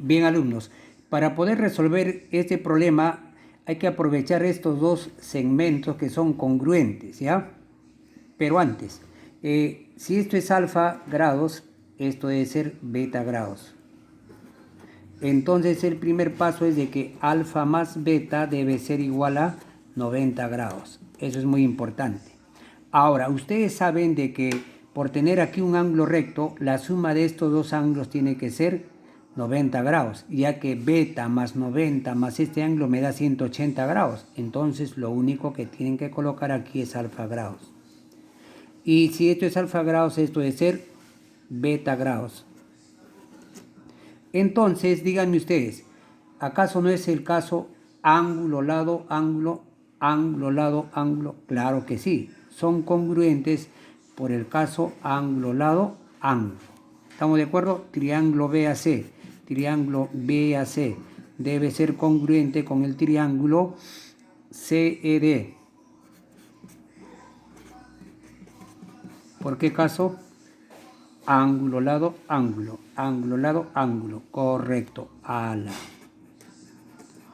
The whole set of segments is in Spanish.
Bien, alumnos, para poder resolver este problema hay que aprovechar estos dos segmentos que son congruentes, ¿ya? Pero antes, si esto es alfa grados, esto debe ser beta grados. Entonces el primer paso es de que alfa más beta debe ser igual a 90 grados. Eso es muy importante. Ahora, ustedes saben de que por tener aquí un ángulo recto, la suma de estos dos ángulos tiene que ser 90 grados, ya que beta más 90 más este ángulo me da 180 grados. Entonces lo único que tienen que colocar aquí es alfa grados. Y si esto es alfa grados, esto debe ser beta grados. Entonces, díganme ustedes, ¿acaso no es el caso ángulo, lado, ángulo, ángulo, lado, ángulo? Claro que sí, son congruentes por el caso ángulo, lado, ángulo. ¿Estamos de acuerdo? Triángulo BAC, triángulo BAC debe ser congruente con el triángulo CED. ¿Por qué caso? Ángulo, lado, ángulo, ángulo, lado, ángulo. Correcto. Ala.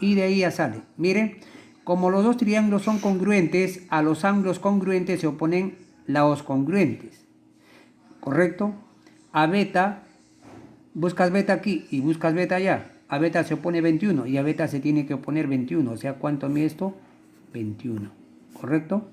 Y de ahí ya sale. Miren, como los dos triángulos son congruentes, a los ángulos congruentes se oponen lados congruentes. ¿Correcto? A beta, buscas beta aquí y buscas beta allá. A beta se opone 21 y a beta se tiene que oponer 21. O sea, ¿cuánto mide esto? 21. ¿Correcto?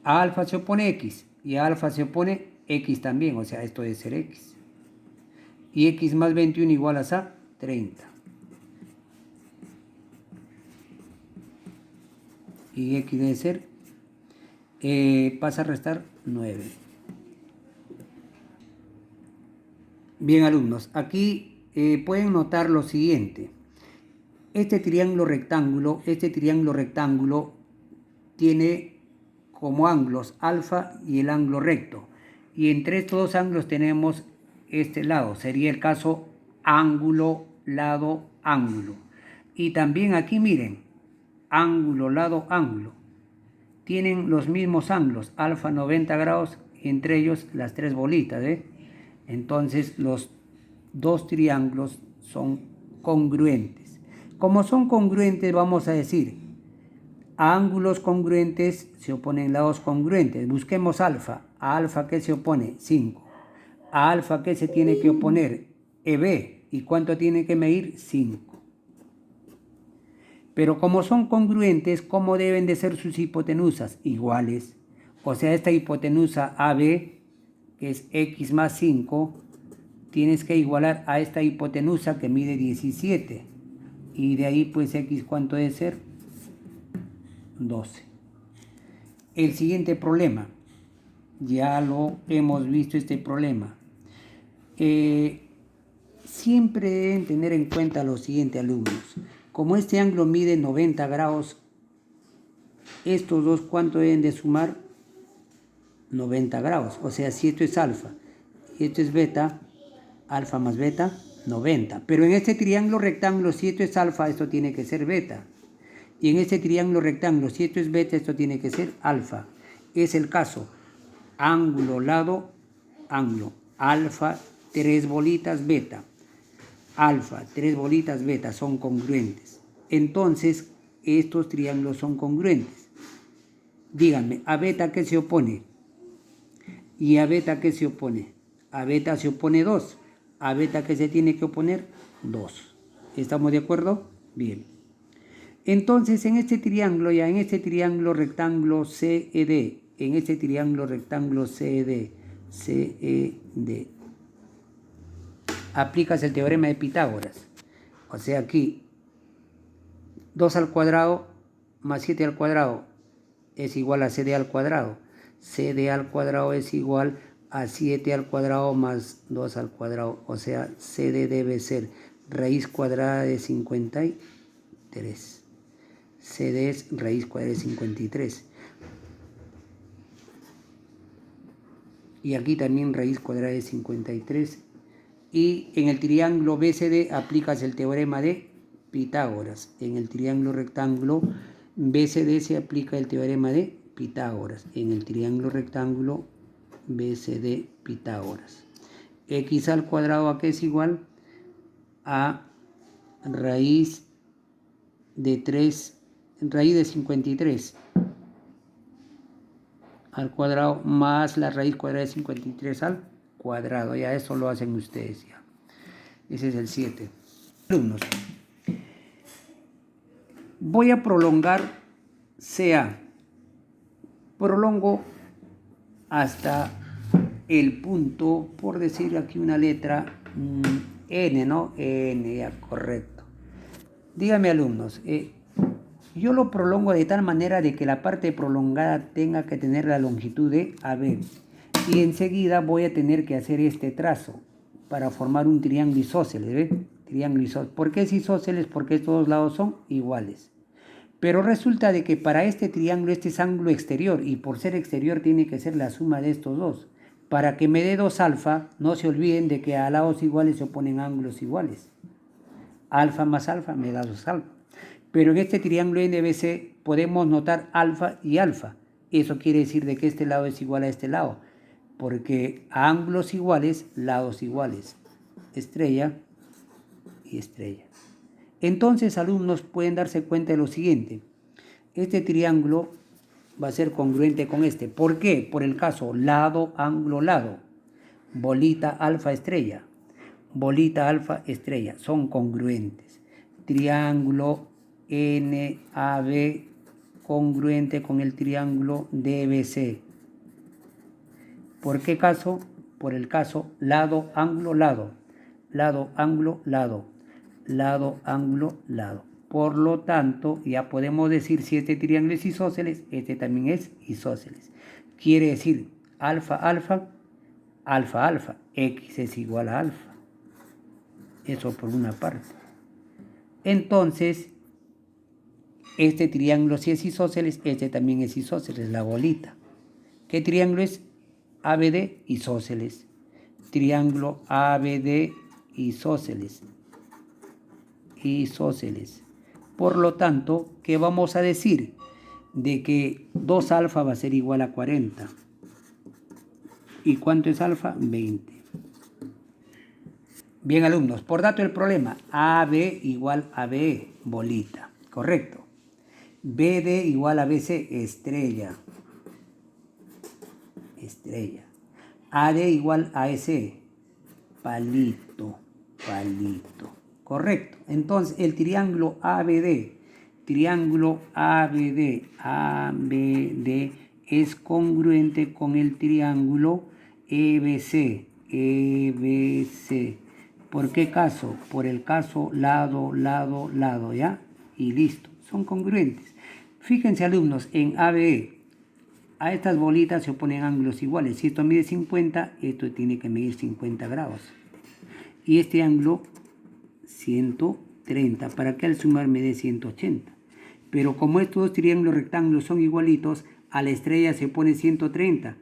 A alfa se opone X y a alfa se opone X también. O sea, esto debe ser X. Y X más 21 igual a 30. Y X debe ser, pasa a restar 9. Bien, alumnos, aquí pueden notar lo siguiente. Este triángulo rectángulo tiene como ángulos alfa y el ángulo recto. Y entre estos dos ángulos tenemos este lado. Sería el caso ángulo, lado, ángulo. Y también aquí miren, ángulo, lado, ángulo. Tienen los mismos ángulos, alfa 90 grados, entre ellos las tres bolitas, ¿eh? Entonces los dos triángulos son congruentes. Como son congruentes, vamos a decir, a ángulos congruentes se oponen lados congruentes. Busquemos alfa. A alfa, ¿qué se opone? 5. A alfa, ¿qué se tiene que oponer? EB. ¿Y cuánto tiene que medir? 5. Pero como son congruentes, ¿cómo deben de ser sus hipotenusas? Iguales. O sea, esta hipotenusa AB, que es X más 5, tienes que igualar a esta hipotenusa que mide 17. Y de ahí, pues, X, ¿cuánto debe ser? 12. El siguiente problema. Ya lo hemos visto este problema. Siempre deben tener en cuenta lo siguiente, alumnos. Como este ángulo mide 90 grados, estos dos, ¿cuánto deben de sumar? 90 grados. O sea, si esto es alfa y esto es beta, alfa más beta, 90. Pero en este triángulo rectángulo, si esto es alfa, esto tiene que ser beta. Y en este triángulo rectángulo, si esto es beta, esto tiene que ser alfa. Es el caso ángulo, lado, ángulo. Alfa, 3 bolitas, beta. Alfa, 3 bolitas, beta, son congruentes. Entonces, estos triángulos son congruentes. Díganme, ¿a beta qué se opone? ¿Y a beta qué se opone? A beta se opone 2. ¿A beta qué se tiene que oponer? 2. ¿Estamos de acuerdo? Bien. Entonces, en este triángulo, ya en este triángulo rectángulo CED, en este triángulo rectángulo CED, aplicas el teorema de Pitágoras. O sea, aquí 2 al cuadrado más 7 al cuadrado es igual a CD al cuadrado. CD al cuadrado es igual a 7 al cuadrado más 2 al cuadrado. O sea, CD debe ser raíz cuadrada de 53. CD es raíz cuadrada de 53. Y aquí también raíz cuadrada de 53. Y en el triángulo BCD aplicas el teorema de Pitágoras. En el triángulo rectángulo BCD se aplica el teorema de Pitágoras. En el triángulo rectángulo BCD Pitágoras. X al cuadrado, ¿a qué es igual? a raíz de 53 al cuadrado más la raíz cuadrada de 53 al cuadrado. Ya eso lo hacen ustedes ya. Ese es el 7. Alumnos, voy a prolongar CA. Prolongo hasta el punto, por decir aquí una letra, N, ¿no? N, ya, correcto. Dígame, alumnos, yo lo prolongo de tal manera de que la parte prolongada tenga que tener la longitud de AB. Y enseguida voy a tener que hacer este trazo para formar un triángulo isósceles, ¿ves? Triángulo isósceles. ¿Por qué es isósceles? Porque estos dos lados son iguales. Pero resulta de que para este triángulo este es ángulo exterior y por ser exterior tiene que ser la suma de estos dos. Para que me dé 2 alfa, no se olviden de que a lados iguales se oponen ángulos iguales. Alfa más alfa me da 2 alfa. Pero en este triángulo NBC podemos notar alfa y alfa. Eso quiere decir de que este lado es igual a este lado. Porque a ángulos iguales, lados iguales. Estrella y estrella. Entonces, alumnos, pueden darse cuenta de lo siguiente. Este triángulo va a ser congruente con este. ¿Por qué? Por el caso lado, ángulo, lado. Bolita, alfa, estrella. Bolita, alfa, estrella. Son congruentes. Triángulo NAB congruente con el triángulo DBC. ¿Por qué caso? Por el caso lado, ángulo, lado. Lado, ángulo, lado. Lado, ángulo, lado. Por lo tanto, ya podemos decir si este triángulo es isósceles, este también es isósceles. Quiere decir alfa, alfa, alfa, alfa. X es igual a alfa. Eso por una parte. Entonces, este triángulo si es isósceles, este también es isósceles, la bolita. ¿Qué triángulo es? ABD, isósceles. Triángulo ABD, isósceles. Isósceles. Por lo tanto, ¿qué vamos a decir? De que 2 alfa va a ser igual a 40. ¿Y cuánto es alfa? 20. Bien, alumnos, por dato del problema, AB igual a BE, bolita, correcto. BD igual a BC, estrella. Estrella. AD igual a EC, palito, palito. Correcto. Entonces, el triángulo ABD es congruente con el triángulo EBC. ¿Por qué caso? Por el caso lado, lado, lado, ¿ya? Y listo. Son congruentes. Fíjense, alumnos, en ABE, a estas bolitas se oponen ángulos iguales. Si esto mide 50, esto tiene que medir 50 grados. Y este ángulo 130, para que al sumar me dé 180. Pero como estos dos triángulos rectángulos son igualitos, a la estrella se pone 130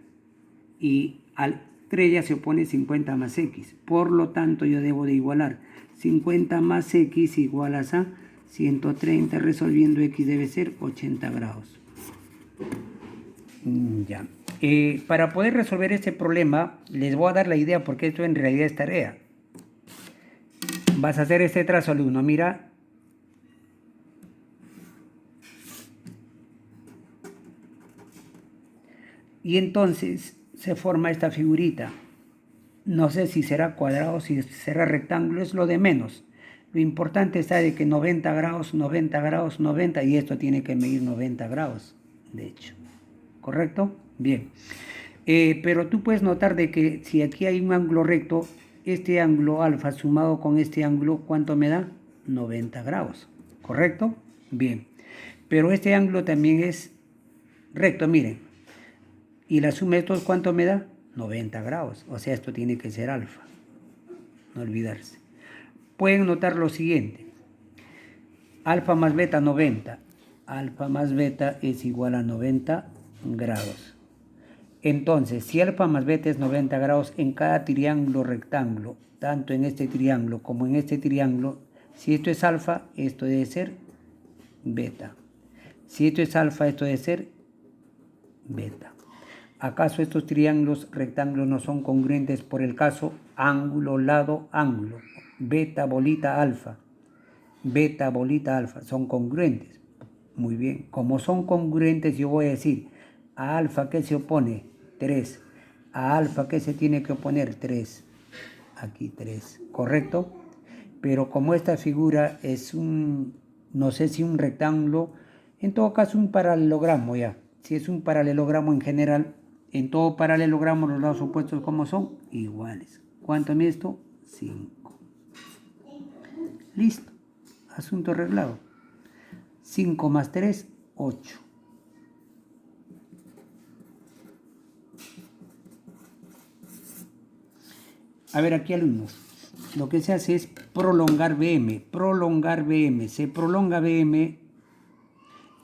y a la estrella se pone 50 más x. Por lo tanto, yo debo de igualar 50 más x igual a 130, resolviendo x debe ser 80 grados. Ya. Para poder resolver este problema, les voy a dar la idea porque esto en realidad es tarea. Vas a hacer este trazo, alumno, mira. Y entonces se forma esta figurita. No sé si será cuadrado, si será rectángulo, es lo de menos. Lo importante está de que 90 grados, 90 grados, 90, y esto tiene que medir 90 grados, de hecho. ¿Correcto? Bien. Pero tú puedes notar de que si aquí hay un ángulo recto, este ángulo alfa sumado con este ángulo, ¿cuánto me da? 90 grados. ¿Correcto? Bien. Pero este ángulo también es recto, miren. Y la suma de estos, ¿cuánto me da? 90 grados. O sea, esto tiene que ser alfa. No olvidarse. Pueden notar lo siguiente. Alfa más beta, 90. Alfa más beta es igual a 90 grados. Entonces, si alfa más beta es 90 grados en cada triángulo rectángulo, tanto en este triángulo como en este triángulo, si esto es alfa, esto debe ser beta. Si esto es alfa, esto debe ser beta. ¿Acaso estos triángulos rectángulos no son congruentes por el caso ángulo, lado, ángulo? beta, bolita, alfa. Beta, bolita, alfa. Son congruentes. Muy bien. Como son congruentes, yo voy a decir, a alfa, ¿qué se opone? 3. A alfa, ¿qué se tiene que oponer? 3. Aquí 3. ¿Correcto? Pero como esta figura es no sé si un rectángulo, en todo caso un paralelogramo ya. Si es un paralelogramo en general, en todo paralelogramo los lados opuestos como son iguales. ¿Cuánto mide esto? 5. Listo. Asunto arreglado. 5 más 3, 8. A ver aquí alumnos. Lo que se hace es prolongar BM. Prolongar BM. Se prolonga BM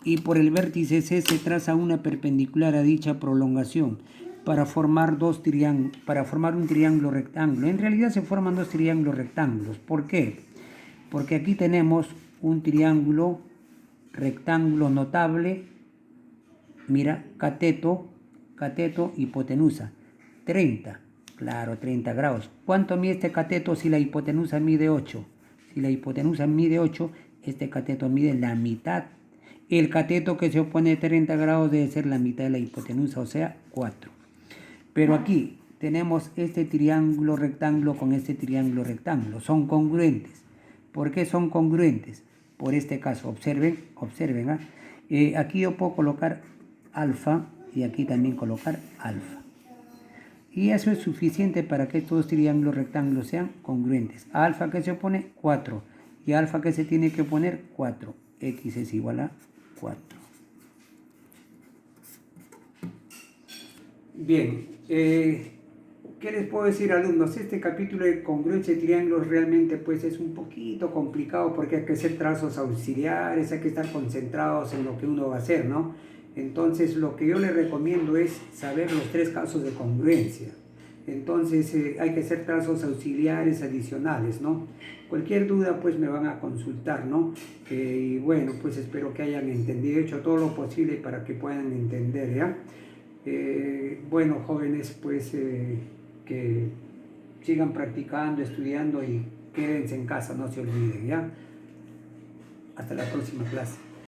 y por el vértice C se traza una perpendicular a dicha prolongación para formar un triángulo rectángulo. En realidad se forman dos triángulos rectángulos. ¿Por qué? Porque aquí tenemos un triángulo rectángulo notable. Mira, cateto, hipotenusa. 30. Claro, 30 grados. ¿Cuánto mide este cateto si la hipotenusa mide 8? Si la hipotenusa mide 8, este cateto mide la mitad. El cateto que se opone a 30 grados debe ser la mitad de la hipotenusa, o sea, 4. Pero aquí tenemos este triángulo rectángulo con este triángulo rectángulo. Son congruentes. ¿Por qué son congruentes? Por este caso, observen. Aquí yo puedo colocar alfa y aquí también colocar alfa. Y eso es suficiente para que estos triángulos rectángulos sean congruentes. A alfa que se opone 4 y a alfa que se tiene que poner 4. X es igual a 4. Bien, ¿qué les puedo decir, alumnos? Este capítulo de congruencia de triángulos realmente pues es un poquito complicado porque hay que hacer trazos auxiliares, hay que estar concentrados en lo que uno va a hacer, ¿no? Entonces lo que yo les recomiendo es saber los 3 casos de congruencia. Entonces hay que hacer trazos auxiliares adicionales, ¿no? Cualquier duda pues me van a consultar, ¿no? Y bueno, pues espero que hayan entendido, he hecho todo lo posible para que puedan entender, ¿ya? Bueno, jóvenes, pues que sigan practicando, estudiando y quédense en casa, no se olviden, ¿ya? Hasta la próxima clase.